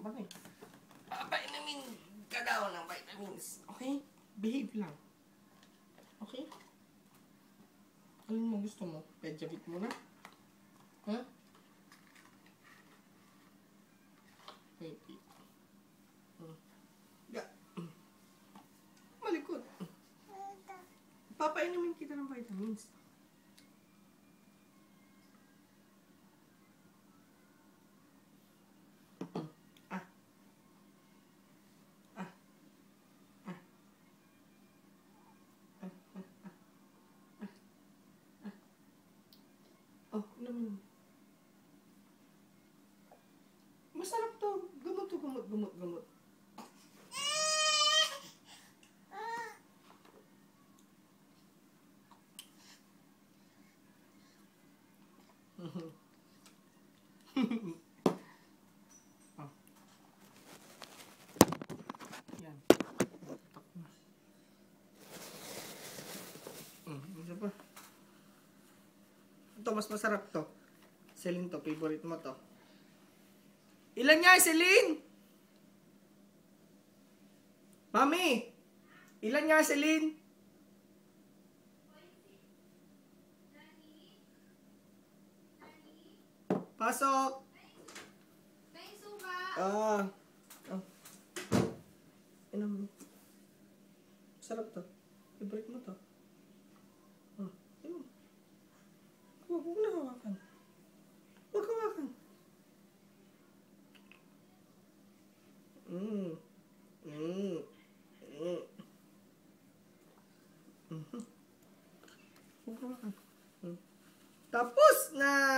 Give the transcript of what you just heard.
Bakit? Papainumin ka daw ng vitamins. Okay? Behave lang. Okay? Alin mo gusto mo? Pejavit mo na? Ha? Wait. Malikot. Papainumin kita ng vitamins. Oh, naman. Masarap to. Gamot to, gamot. Oh. Yan. Isa pa. Ito, mas masarap to. Celine to, favorite mo to. Ilan niya, Celine? Mami! Ilan niya, Celine? Pasok! Ah. Inom. Sarap to. Favorite mo to. Inom. Huwag na hawakan. Huwag hawakan. Huwag hawakan. Tapos na!